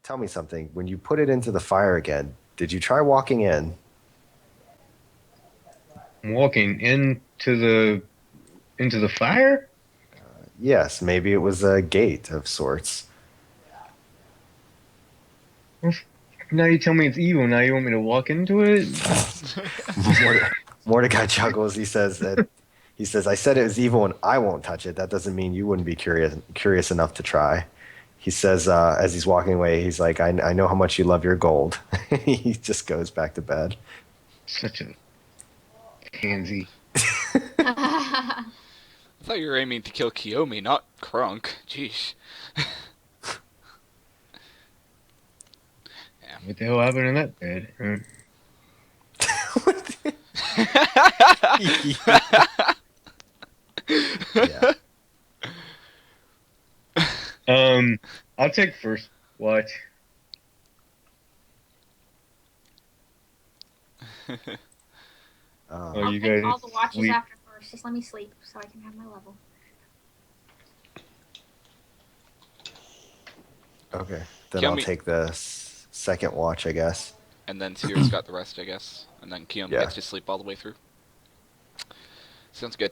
tell me something. When you put it into the fire again, did you try walking in? Walking into the fire? Yes, maybe it was a gate of sorts. Now you tell me it's evil. Now you want me to walk into it? Mordecai chuckles. He says, I said it was evil and I won't touch it. That doesn't mean you wouldn't be curious enough to try. He says, as he's walking away, he's like, I know how much you love your gold. He just goes back to bed. Such a pansy. I thought you were aiming to kill Kiyomi, not Krunk. Jeez. What the hell happened in that bed? Yeah. I'll take first watch. I'll you take guys all the watches sleep. after first. Just let me sleep so I can have my level. Okay. Then Kiyomi- I'll take the second watch, I guess. And then Seer's got the rest, I guess. And then Kiyomi Yeah. gets to sleep all the way through. Sounds good.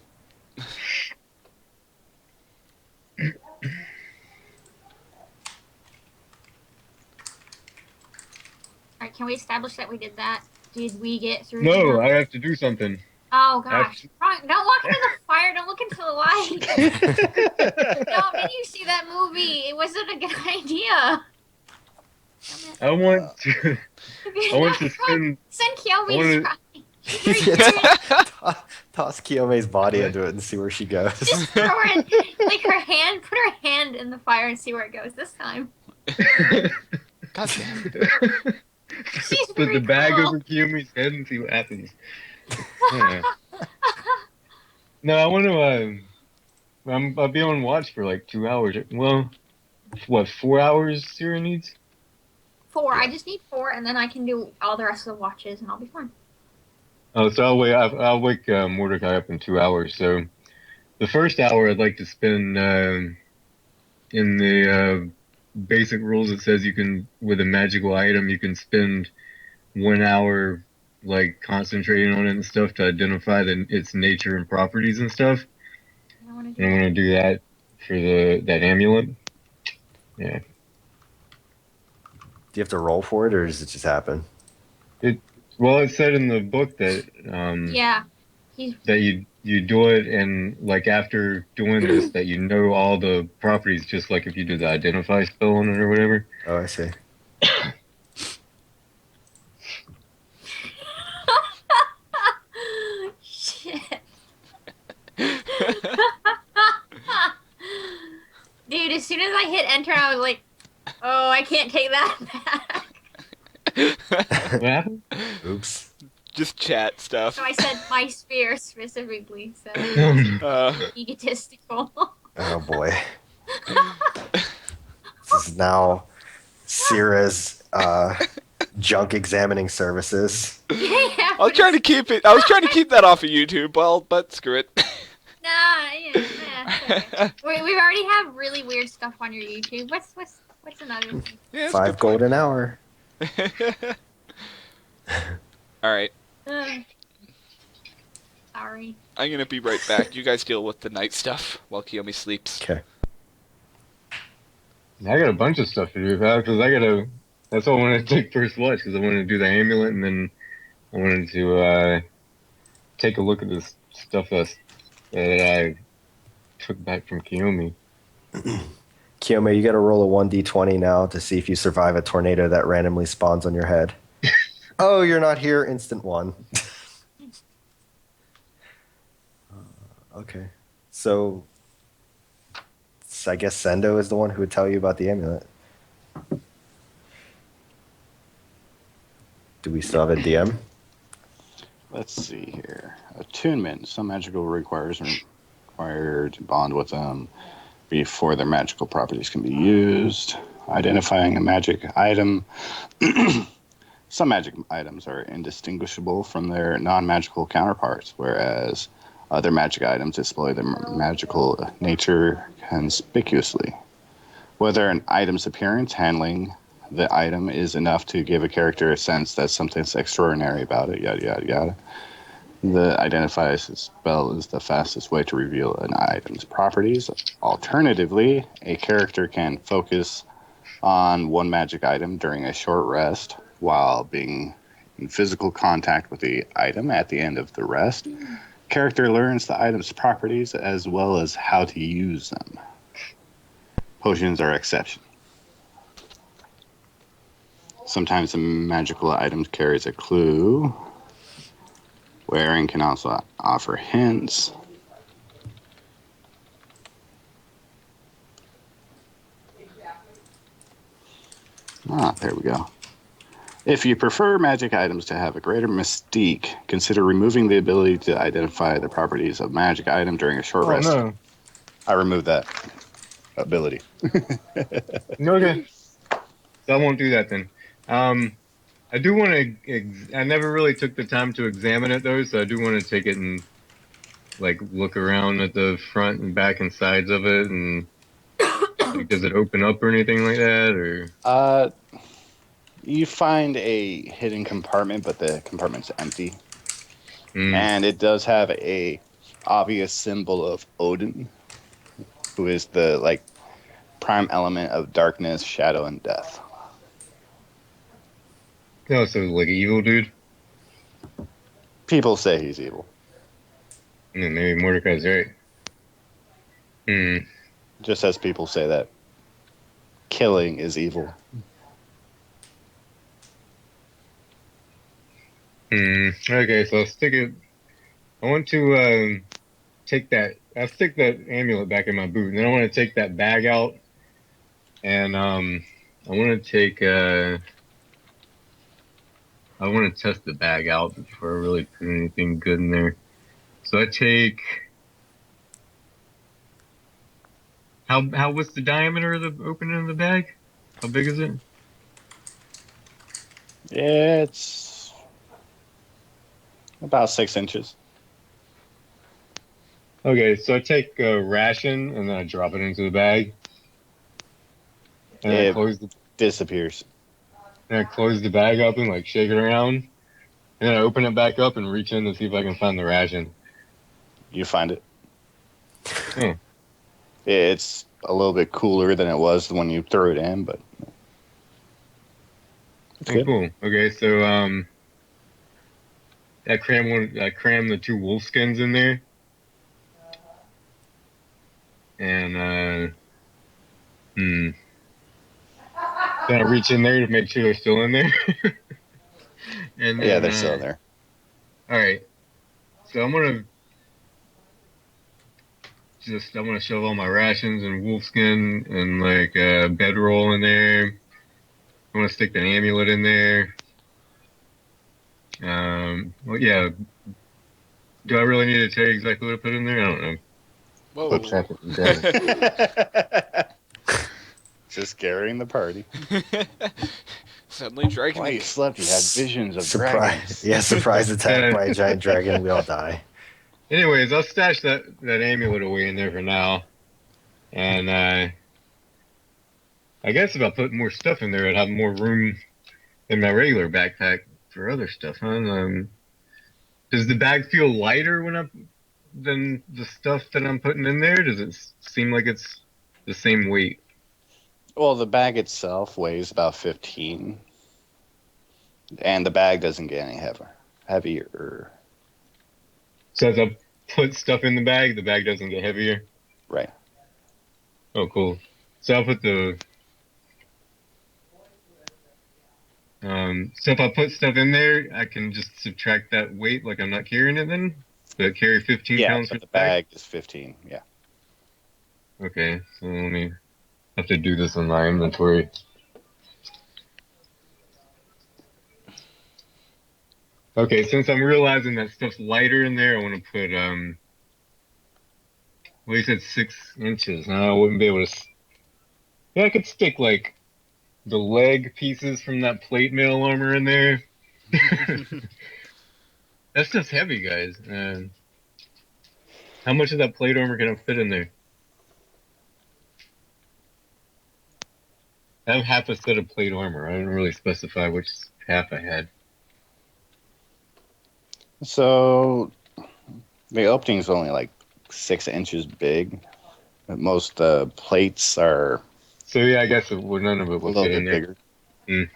Alright, can we establish that we did that? Did we get through? No, I have to do something. Oh gosh. Don't walk into the fire, don't look into the light. No, did you see that movie? It wasn't a good idea. I want to spend. Send Kiyomi I to wanna- try. Toss Kiyome's body into it and see where she goes. Just throw her in, like put her hand in the fire and see where it goes this time. God damn. She's Put very the bag cool. over Kiyomi's head and see what happens. Yeah. No, I want to. I'll be on watch for like 2 hours. Well, what, 4 hours Sarah needs? 4. I just need 4, and then I can do all the rest of the watches, and I'll be fine. Oh, so I'll wake Mordecai up in 2 hours. So the first hour I'd like to spend in the basic rules. It says you can, with a magical item, you can spend 1 hour like concentrating on it and stuff to identify its nature and properties and stuff. I want And I want to do that for that amulet. Yeah. Do you have to roll for it, or does it just happen? Well, it said in the book that Yeah. that you do it, and like after doing this, that you know all the properties, just like if you did the identify spell on it or whatever. Oh, I see. Shit. Dude, as soon as I hit enter, I was like, oh, I can't take that back. What happened? Oops. Just chat stuff. So I said my sphere specifically, so egotistical. Oh boy. This is now Sierra's junk examining services. Yeah, I was trying to keep that off of YouTube, but screw it. Nah, yeah. We already have really weird stuff on your YouTube. What's another thing? Yeah, $5 gold an hour. Alright, Sorry. I'm gonna be right back. You guys deal with the night stuff while Kiyomi sleeps. Okay. I got a bunch of stuff to do because that's why I wanted to take first watch, because I wanted to do the amulet, and then I wanted to take a look at this stuff that I took back from Kiyomi. Kiyome, you gotta roll a 1d20 now to see if you survive a tornado that randomly spawns on your head. Oh, you're not here. Instant 1. Okay. So I guess Sendo is the one who would tell you about the amulet. Do we still have a DM? Let's see here. Attunement. Some magical required to bond with them before their magical properties can be used. Identifying a magic item. Some magic items are indistinguishable from their non-magical counterparts, whereas other magic items display their magical nature conspicuously. Whether an item's appearance, handling, the item is enough to give a character a sense that something's extraordinary about it, yada, yada, yada. The identify spell is the fastest way to reveal an item's properties. Alternatively, a character can focus on one magic item during a short rest while being in physical contact with the item at the end of the rest. Character learns the item's properties as well as how to use them. Potions are exception. Sometimes a magical item carries a clue. Wearing can also offer hints. There we go. If you prefer magic items to have a greater mystique, consider removing the ability to identify the properties of magic item during a short rest. no. I removed that ability. Okay. So I won't do that then. I do want to. I never really took the time to examine it though, so I do want to take it and like look around at the front and back and sides of it, and like, does it open up or anything like that, or? You find a hidden compartment, but the compartment's empty, Mm. and it does have a obvious symbol of Odin, who is the like prime element of darkness, shadow, and death. No, so like an evil dude. People say he's evil. Maybe Mordecai's right. Hmm. Just as people say that killing is evil. Okay, so I'll stick it. I want to take that. I'll stick that amulet back in my boot, and then I want to take that bag out, and I want to take. I want to test the bag out before I really put anything good in there. So I take. How what's the diameter of the opening of the bag? How big is it? It's about 6 inches. Okay, so I take a ration and then I drop it into the bag. And It disappears. I close the bag up and like shake it around. And then I open it back up and reach in to see if I can find the ration. You find it. Hmm. It's a little bit cooler than it was when you threw it in, but it's good. Cool. Okay, so I cram the 2 wolf skins in there. And then I reach in there to make sure they're still in there. And then, Yeah, they're still there. All right. So I'm gonna shove all my rations and wolfskin and like bedroll in there. I'm gonna stick the amulet in there. Well, yeah. Do I really need to tell you exactly what I put in there? I don't know. Whoa. Just scaring the party. Suddenly dragging While you slept, you had visions of dragons. Surprise attack by a giant dragon. We all die. Anyways, I'll stash that amulet away in there for now. And I guess if I put more stuff in there, I'd have more room in my regular backpack for other stuff, huh? Does the bag feel lighter than the stuff that I'm putting in there? Does it seem like it's the same weight? Well, the bag itself weighs about 15. And the bag doesn't get any heavier. So as I put stuff in the bag doesn't get heavier? Right. Oh, cool. So I'll put so if I put stuff in there, I can just subtract that weight like I'm not carrying it then? So I carry 15 pounds for the bag is 15, yeah. Okay, so let me have to do this in my inventory. Okay, since I'm realizing that stuff's lighter in there, I want to put, well, you said 6 inches. I wouldn't be able to, yeah, I could stick, like, the leg pieces from that plate mail armor in there. That stuff's heavy, guys. How much of that plate armor can I fit in there? I have half a set of plate armor. I didn't really specify which half I had. So the opening's only like 6 inches big. But most plates are So yeah, I guess none of a it will little fit in bit there. bigger.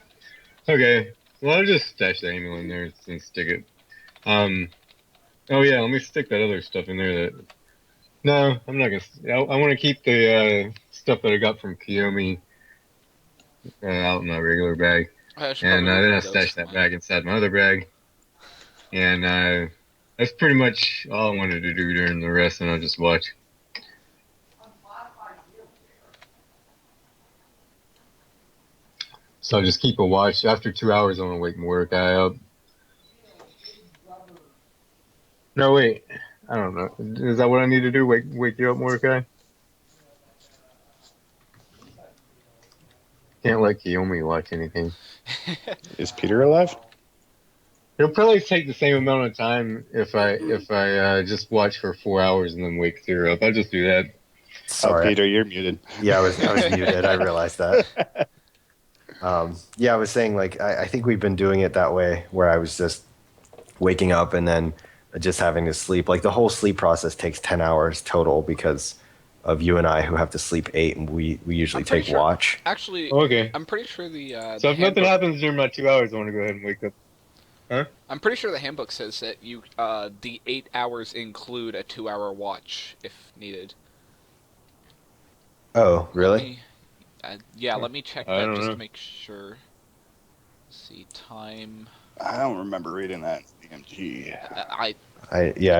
Okay, well I'll just stash the ammo in there and stick it. Oh yeah, let me stick that other stuff in there. No, I'm not gonna. I want to keep the stuff that I got from Kiyomi out in my regular bag, I should and probably then remove I'll those stash for that mine. bag inside my other bag. And that's pretty much all I wanted to do during the rest, and I'll just watch. So I'll just keep a watch. After 2 hours, I want to wake Mordecai up. No, wait. I don't know. Is that what I need to do? Wake you up, Mordecai? Can't let Kiyomi watch anything. Is Peter alive? It'll probably take the same amount of time if I just watch for 4 hours and then wake Thea up. I'll just do that. Oh, Sorry. Peter, you're muted. Yeah, I was muted. I realized that. Yeah, I was saying like I think we've been doing it that way where I was just waking up and then just having to sleep. Like the whole sleep process takes 10 hours total because of you and I who have to sleep 8 and we usually I'm pretty take sure- watch. Actually, Okay. I'm pretty sure the So if nothing handbook, happens during my 2 hours, I want to go ahead and wake up. Huh? I'm pretty sure the handbook says that you the 8 hours include a 2-hour watch if needed. Oh, really? Yeah, let me check I that don't just know. to make sure. Let's see, time. I don't remember reading that in DMG. I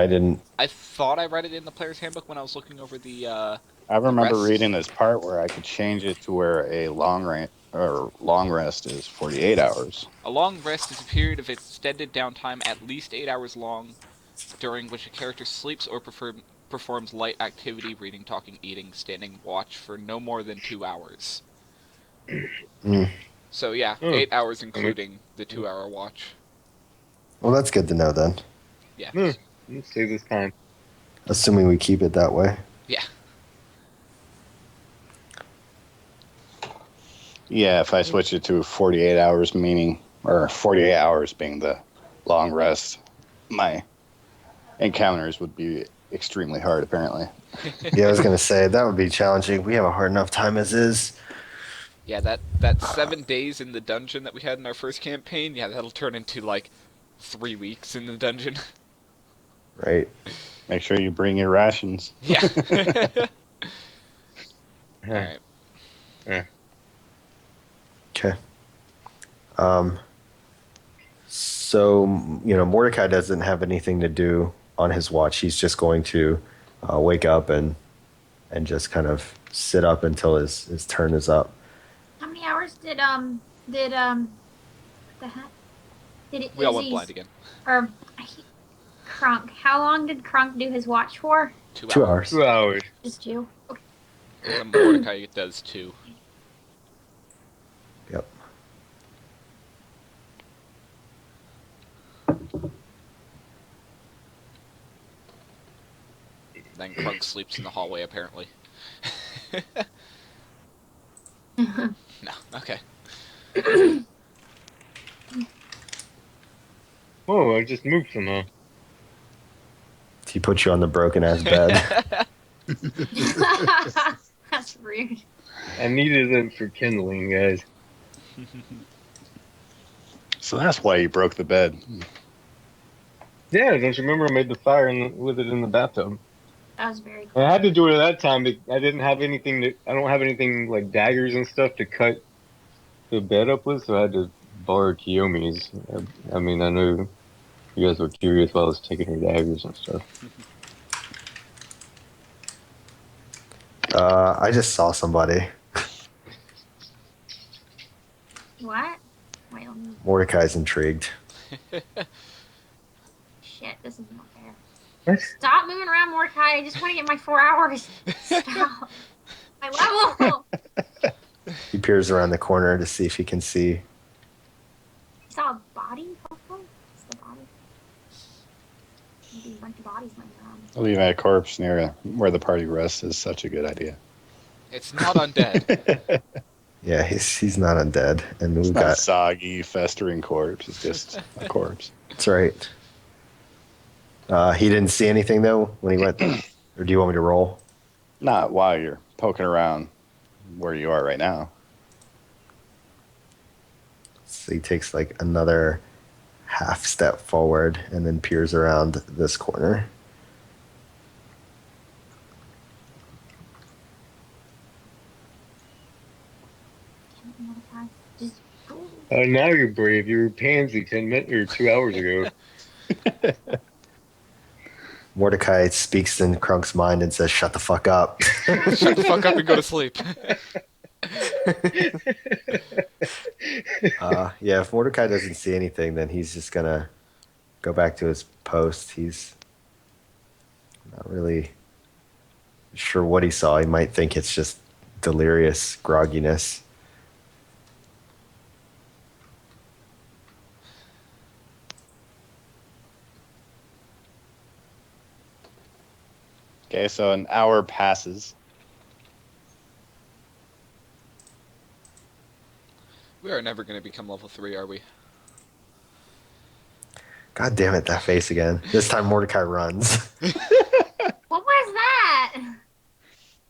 didn't. I thought I read it in the player's handbook when I was looking over the. I remember rest? reading this part where I could change it to where a long rest is 48 hours. A long rest is a period of extended downtime at least 8 hours long, during which a character sleeps or performs light activity, reading, talking, eating, standing watch for no more than 2 hours. Mm. So yeah, 8 hours including the 2-hour watch. Well, that's good to know then. Yeah. Let's save this time. Assuming we keep it that way. Yeah. Yeah, if I switch it to 48 hours, or 48 hours being the long rest, my encounters would be extremely hard, apparently. Yeah, I was gonna say that would be challenging. We have a hard enough time as is. Yeah, that 7 days in the dungeon that we had in our first campaign, yeah, that'll turn into like 3 weeks in the dungeon. Right. Make sure you bring your rations. Yeah. Alright. Okay. So, Mordecai doesn't have anything to do on his watch. He's just going to wake up and just kind of sit up until his turn is up. How many hours did what the heck? Did We all went Izzy's- blind again. Or Crunk. How long did Crunk do his watch for? 2 hours. 2 hours. Just 2. Okay. And Mordecai does too. Yep. Then Crunk sleeps in the hallway, apparently. No, okay. Whoa, I just moved somehow. He put you on the broken ass bed. That's rude. I needed it for kindling, guys. So that's why you broke the bed. Yeah, don't you remember I made the fire with it in the bathtub? That was very cool. And I had to do it at that time, but I didn't have anything I don't have anything like daggers and stuff to cut the bed up with, so I had to borrow Kiyomi's. I mean, I know you guys were curious while I was taking her daggers and stuff. I just saw somebody. What? Wait, let me... Mordecai's intrigued. Shit, this is not fair. What? Stop moving around, Mordecai. I just want to get my 4 hours. Stop. My level. He peers around the corner to see if he can see. You saw a body, hopefully? It's the body. Maybe a bunch of bodies laying around. Leaving a corpse near where the party rests is such a good idea. It's not undead. Yeah, he's not undead, and It's we've not a got. soggy, festering corpse. It's just a corpse. That's right. He didn't see anything though when he went, or do you want me to roll? Not while you're poking around where you are right now. So he takes like another half step forward and then peers around this corner. Just go. Now you're brave. You were pansy 10 minutes or 2 hours ago. Mordecai speaks in Krunk's mind and says, "Shut the fuck up." Shut the fuck up and go to sleep. Yeah, if Mordecai doesn't see anything, then he's just gonna go back to his post. He's not really sure what he saw. He might think it's just delirious grogginess. Okay, so an hour passes. We are never going to become level 3, are we? God damn it, that face again. This time Mordecai runs. What was that?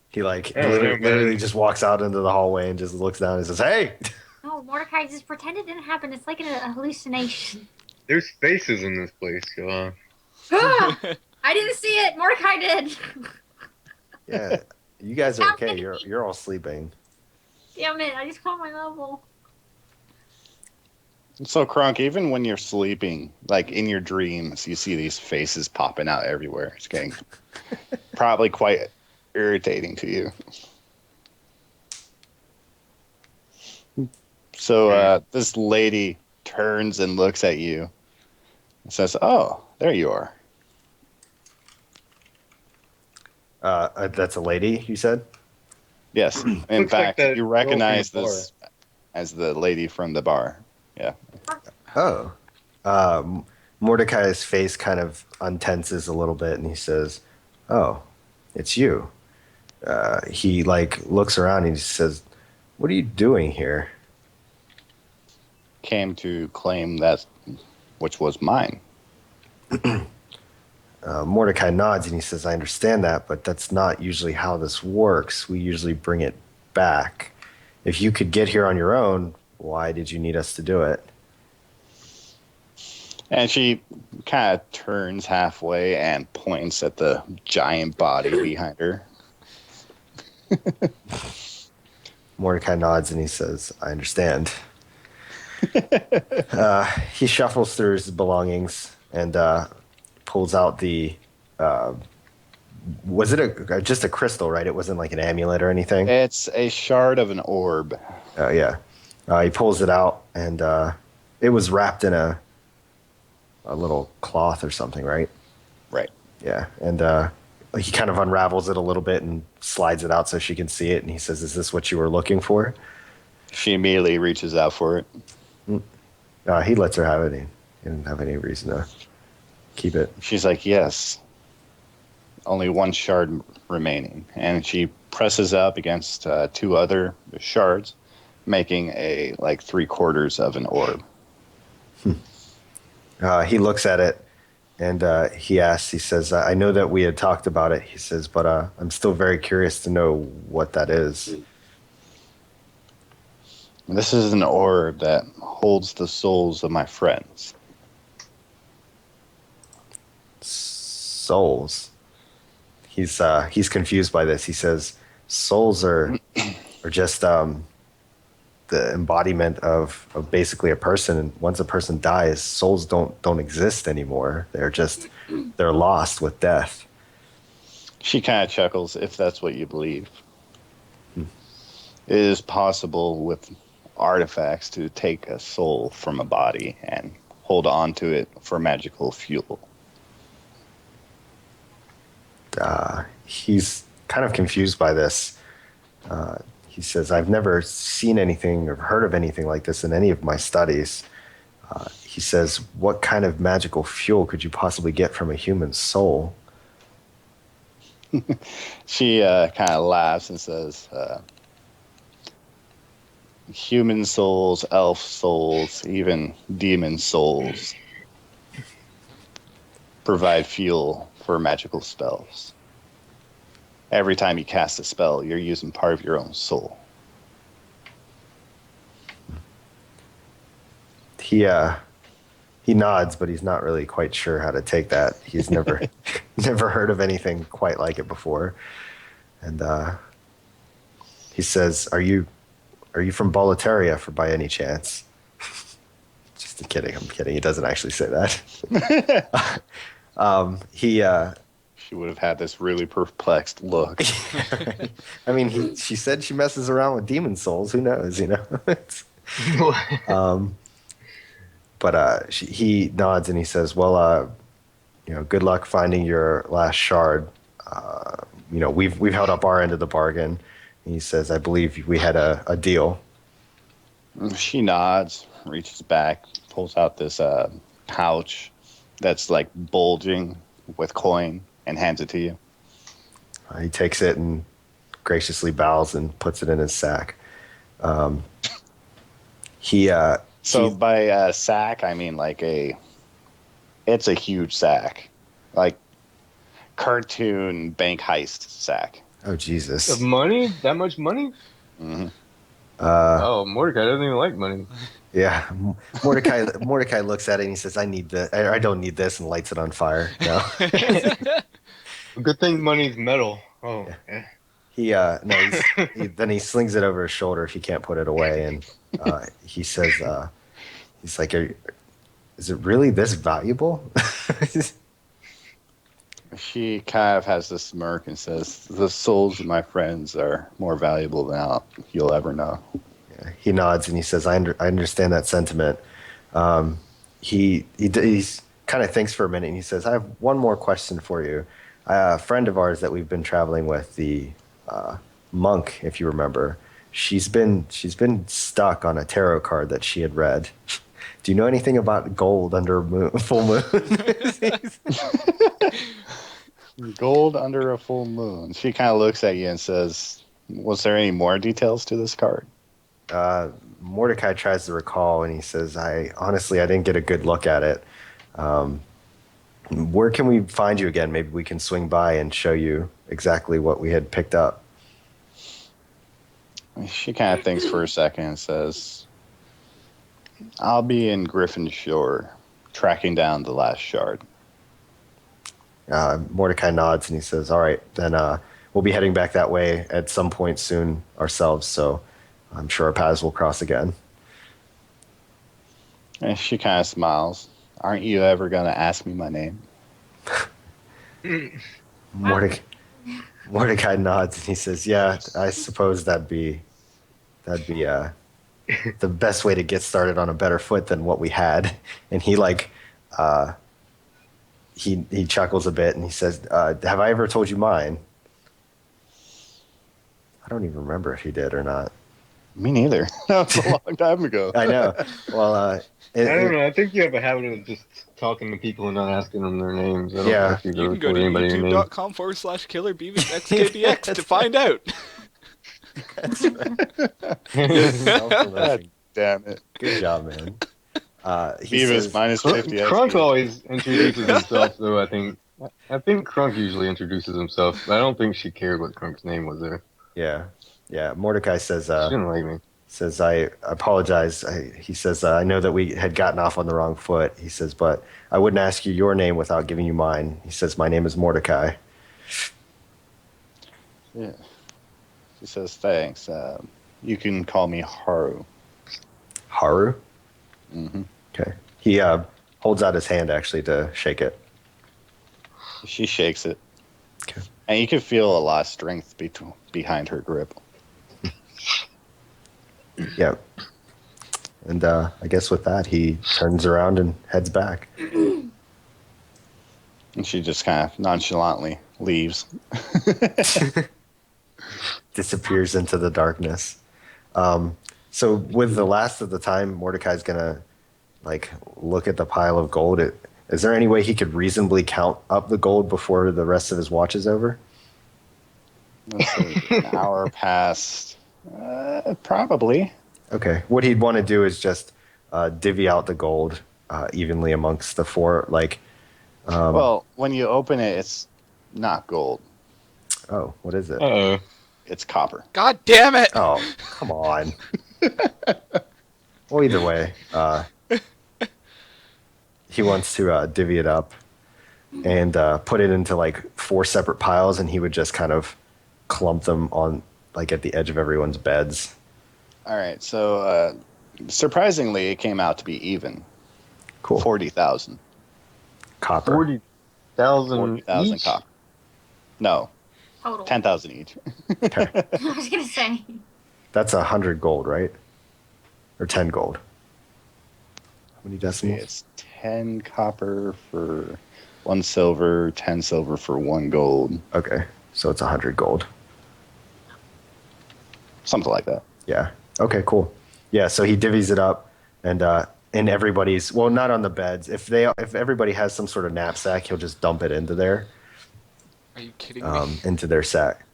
He like I don't know, literally man. just walks out into the hallway and just looks down and says, "Hey!" No, Mordecai just pretend it didn't happen. It's like a hallucination. There's spaces in this place. I didn't see it. Mordecai did. Yeah, you guys are okay. Damn it. You're all sleeping. Damn it! I just caught my level. So, Kronk, even when you're sleeping, like in your dreams, you see these faces popping out everywhere. It's getting probably quite irritating to you. So, this lady turns and looks at you and says, "Oh, there you are." That's a lady, you said? Yes. In Looks like fact, that you girl recognize from the this as the lady from the bar. Yeah. Oh. Mordecai's face kind of untenses a little bit and he says, "Oh, it's you." He like looks around and he says, "What are you doing here?" Came to claim that which was mine. Mordecai nods and he says, "I understand that, but that's not usually how this works. We usually bring it back. If you could get here on your own, why did you need us to do it?" And she kind of turns halfway and points at the giant body behind her. Mordecai nods and he says, "I understand." He shuffles through his belongings and pulls out the. Was it just a crystal, right? It wasn't like an amulet or anything. It's a shard of an orb. Yeah. He pulls it out and it was wrapped in a little cloth or something, right? Right. Yeah. And he kind of unravels it a little bit and slides it out so she can see it. And he says, "Is this what you were looking for?" She immediately reaches out for it. He lets her have it. He didn't have any reason to keep it. She's like, "Yes. Only one shard remaining." And she presses up against two other shards, making a like 3/4 of an orb. He looks at it and he asks, he says, "I know that we had talked about it." He says, "But I'm still very curious to know what that is." This is an orb that holds the souls of my friends. Souls. He's confused by this. He says, "Souls are just the embodiment of basically a person. And once a person dies, souls don't exist anymore. They're lost with death." She kind of chuckles, if that's what you believe. It is possible with artifacts to take a soul from a body and hold on to it for magical fuel. He's kind of confused by this. He says, "I've never seen anything or heard of anything like this in any of my studies." He says, "What kind of magical fuel could you possibly get from a human soul?" She kind of laughs and says, human souls, elf souls, even demon souls provide fuel for magical spells. Every time you cast a spell, you're using part of your own soul. He nods, but he's not really quite sure how to take that. He's never never heard of anything quite like it before. And he says, "Are you from Boletaria for by any chance?" Just kidding. I'm kidding. He doesn't actually say that. He She would have had this really perplexed look. I mean, she said she messes around with demon souls. Who knows, you know? But he nods and he says, "Well, good luck finding your last shard. We've held up our end of the bargain." And he says, "I believe we had a deal." She nods, reaches back, pulls out this pouch that's like bulging with coin, and hands it to you. He takes it and graciously bows and puts it in his sack. So by sack, I mean it's a huge sack, like cartoon bank heist sack. Oh Jesus! Of money? That much money? Mm-hmm. Oh, Mordecai doesn't even like money. Yeah, Mordecai looks at it and he says, I don't need this," and lights it on fire. No. Good thing money's metal. Oh, yeah. Then he slings it over his shoulder if he can't put it away, and he says, he's like, "Is it really this valuable?" She kind of has this smirk and says, "The souls of my friends are more valuable than you'll ever know." He nods and he says, I understand that sentiment." He kind of thinks for a minute and he says, "I have one more question for you. A friend of ours that we've been traveling with, the monk, if you remember, she's been stuck on a tarot card that she had read. Do you know anything about gold under a full moon?" Gold under a full moon. She kind of looks at you and says, "Was there any more details to this card?" Mordecai tries to recall and he says, I didn't get a good look at it. Where can we find you again? Maybe we can swing by and show you exactly what we had picked up." She kind of thinks for a second and says, "I'll be in Griffin Shore, tracking down the last shard." Mordecai nods and he says, "All right, then we'll be heading back that way at some point soon ourselves, so I'm sure our paths will cross again." And she kind of smiles. "Aren't you ever going to ask me my name?" Mordecai nods and he says, "Yeah, I suppose that'd be the best way to get started on a better foot than what we had." And he he chuckles a bit and he says, "Have I ever told you mine?" I don't even remember if he did or not. Me neither. That was a long time ago. I know. Well, I don't know. I think you have a habit of just talking to people and not asking them their names. I don't know if You ever can go told to anybody your name. youtube.com/killerbeavisxkbx to find out. God damn it. Good job, man. He Beavis says, minus 50 Crunk XP. always introduces himself, though. I think Crunk usually introduces himself. I don't think she cared what Crunk's name was there. yeah. Mordecai says, She didn't like me. "I apologize." He says, "I know that we had gotten off on the wrong foot." He says, "But I wouldn't ask you your name without giving you mine." He says, "My name is Mordecai." Yeah. She says, "Thanks. You can call me Haru." Haru? Mm-hmm. Okay. He holds out his hand actually to shake it. She shakes it. Okay. And you can feel a lot of strength behind her grip. Yeah. And I guess with that, he turns around and heads back. And she just kind of nonchalantly leaves. Disappears into the darkness. So with the last of the time, Mordecai's gonna look at the pile of gold. Is there any way he could reasonably count up the gold before the rest of his watch is over? Let's see, an hour passed. Probably. Okay. What he'd want to do is just divvy out the gold evenly amongst the four. Like, Well, when you open it, it's not gold. oh, what is it? Uh-oh. It's copper. God damn it! Oh, come on. Well, either way, he wants to divvy it up and put it into like 4 separate piles, and he would just kind of clump them on like at the edge of everyone's beds. All right, so surprisingly, it came out to be even. Cool. 40,000. Copper. 40,000 40,000 each? copper. No, Total. 10,000 each. Okay. I was gonna say. That's 100 gold, right? Or 10 gold. How many decimals? It's 10 copper for 1 silver, 10 silver for 1 gold. Okay, so it's 100 gold. Something like that. Yeah. Okay, cool. Yeah, so he divvies it up, and in everybody's, well, not on the beds. If everybody has some sort of knapsack, he'll just dump it into there, Are you kidding me? into their sack.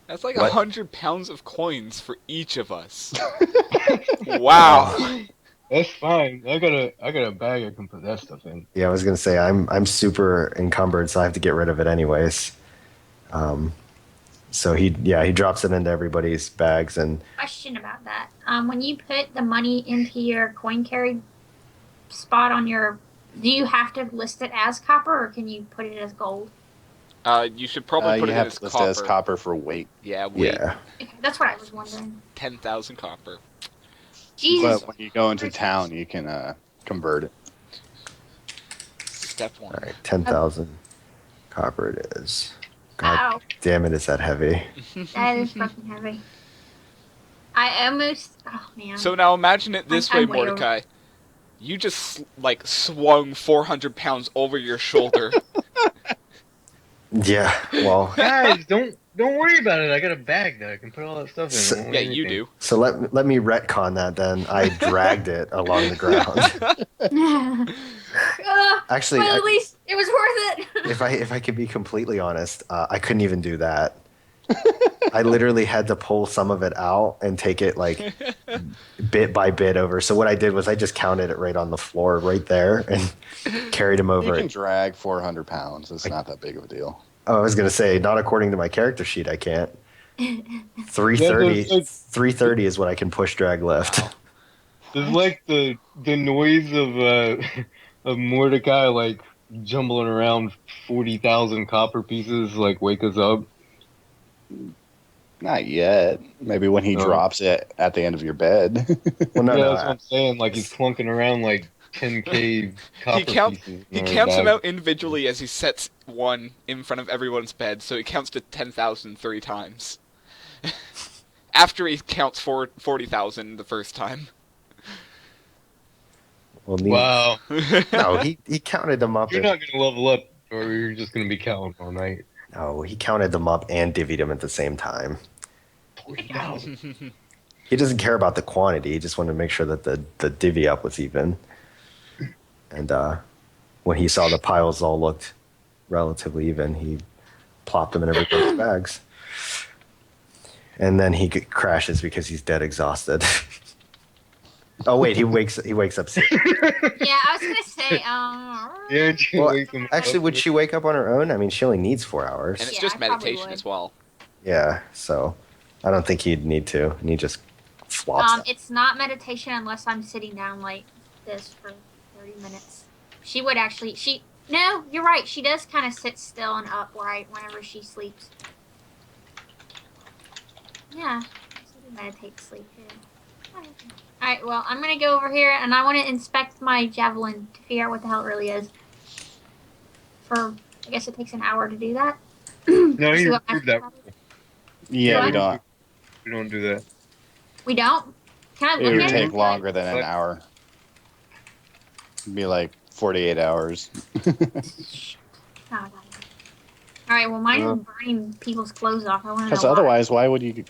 That's like what? 100 pounds of coins for each of us. Wow. That's fine. I got a bag I can put that stuff in. Yeah, I was gonna say I'm super encumbered, so I have to get rid of it anyways. So he drops it into everybody's bags, and Question about that. When you put the money into your coin carry spot on your, do you have to list it as copper or can you put it as gold? You should probably put you it have as to list copper. it as copper for weight. Yeah, wait. yeah, Okay, that's what I was wondering. 10,000 copper. Jesus. But when you go into town, you can convert it. Step 1. all right, 10,000 copper it is. God Ow. damn it, is that heavy? That is fucking heavy. I almost. Oh man. So now imagine it this way, I'm way over. Mordecai. You just, like, swung 400 pounds over your shoulder. Yeah, well, Guys, don't worry about it. I got a bag that I can put all that stuff in. So- It won't Yeah, weigh you anything. do. so let me retcon that then. I dragged it along the ground. Actually, but at least it was worth it. if I could be completely honest, I couldn't even do that. I literally had to pull some of it out and take it like bit by bit over. So what I did was I just counted it right on the floor right there and carried him You over can it. drag 400 pounds. It's not that big of a deal. Oh, I was gonna say, not according to my character sheet, I can't. Yeah, 330, there's like- 330 is what I can push, drag, lift. Wow. There's like the noise of Mordecai like jumbling around 40,000 copper pieces like wake us up. Not yet. Maybe when he No. drops it at the end of your bed. Well, no, Yeah, no. that's what I'm saying. Like he's clunking around like 10k copper pieces. He in our counts them bag. out individually as he sets one in front of everyone's bed, so he counts to 10,000 3 times. After he counts 40,000 the first time. Well, Wow, no, he counted them up. you're not gonna level up, or you're just gonna be counting all night. No, he counted them up and divvied them at the same time. 40,000. He doesn't care about the quantity. He just wanted to make sure that the divvy up was even. And when he saw the piles all looked relatively even, he plopped them in everybody's bags. And then he crashes because he's dead exhausted. Oh wait, he wakes up sick. Yeah, I was gonna say. Yeah, and you Well, wake them actually, up. would she wake up on her own? I mean, she only needs 4 hours. And it's Yeah, just I probably meditation would. as well. Yeah, so I don't think he'd need to. And he just flops. out. It's not meditation unless I'm sitting down like this for 30 minutes. She would actually. No, you're right. She does kind of sit still and upright whenever she sleeps. Yeah, she would meditate to sleep too. Alright, well, I'm gonna go over here and I want to inspect my javelin to figure out what the hell it really is. I guess it takes an hour to do that. No, See you what removed that. Yeah, we What? don't. We don't do that. We don't? Can I It look would at take it? longer than an hour. It'd be like 48 hours. Alright, well, mine Uh. is burning people's clothes off. I want to know Because why. otherwise, why would you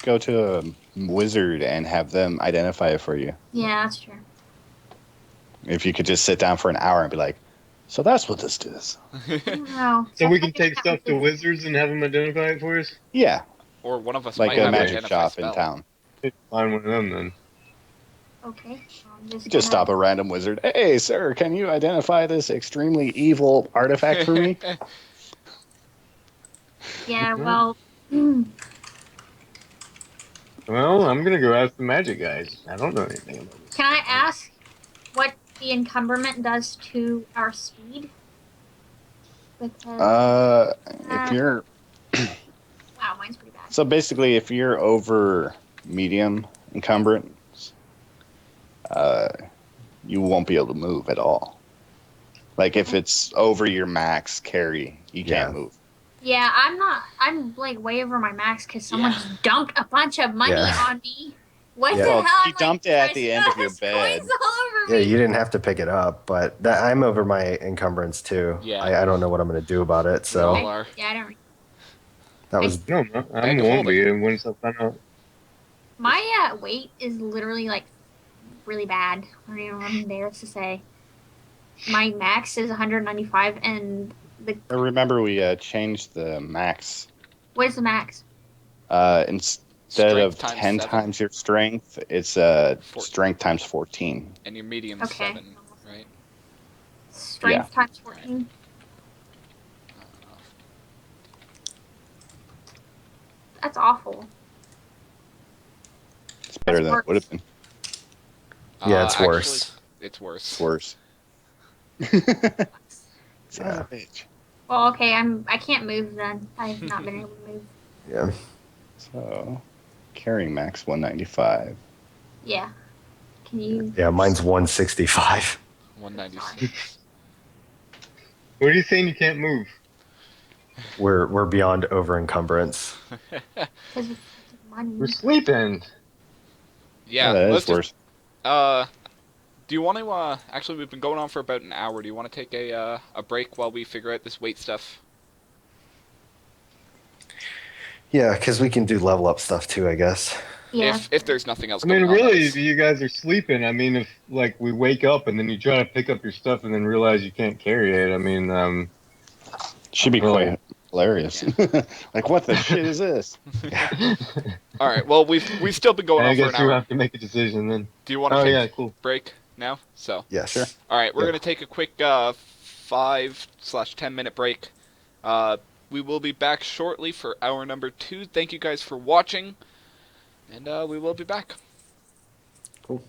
go to a wizard and have them identify it for you? Yeah, that's true. If you could just sit down for an hour and be like, so that's what this is. I don't know. So we can take stuff to wizards and have them identify it for us? Yeah, Or one of us like might a have an magic identify shop spell. in town. Find one of them then. Okay. I'm just Just gonna... stop a random wizard. Hey, sir, can you identify this extremely evil artifact for me? Yeah, Yeah. well... Well, I'm gonna go ask the magic guys. I don't know anything about this Can I stuff. ask what the encumberment does to our speed? Because... If you're wow, mine's pretty bad. so basically, if you're over medium encumbrance, uh, you won't be able to move at all. Like if it's over your max carry, you can't Yeah. move. Yeah, I'm like way over my max because someone Yeah. just dumped a bunch of money Yeah. on me. What Yeah. the Well, hell? he I'm like, dumped it at the end of your precious bed. coins all over Yeah, me. you didn't have to pick it up, but I'm over my encumbrance too. Yeah. I don't know what I'm going to do about it. We all So are. Yeah, I don't. that I, was, No, I Bag of won't holding. be. Once I find out. my weight is literally like really bad. I don't even know what I'm embarrassed to say. My max is 195, and the But remember, we changed the max. what is the max? Instead Strength of times 10 7. times your strength, it's Four. strength times 14. And your medium Okay. 7, right? Strength times 14. That's awful. It's better That's than it would have worse. been. yeah, it's Actually, worse. it's worse. It's worse. Son of Yeah. a bitch. Well, okay, I can't move then. I've not been able to move. Yeah. So, carrying max 195. Yeah. Can you? Yeah, mine's 165. 196. What are you saying? You can't move? We're beyond over encumbrance. Because of money. We're sleeping. Yeah, that let's is just. worse. Do you want to? Actually, we've been going on for about an hour. Do you want to take a break while we figure out this weight stuff? Yeah, because we can do level up stuff too, I guess. Yeah. If there's nothing else I mean, going on. really, if you guys are sleeping, I mean, if like we wake up and then you try to pick up your stuff and then realize you can't carry it, I mean, Should be well, quite hilarious. Like, what the shit is this? All right. Well, we've still been going I on for guess an you hour. have to make a decision then. Do you want to Oh take yeah, cool. break now? So. Yes. Sure. All right, we're Yep. going to take a quick 5/10 minute break. We will be back shortly for hour number 2. Thank you guys for watching, and we will be back. Cool.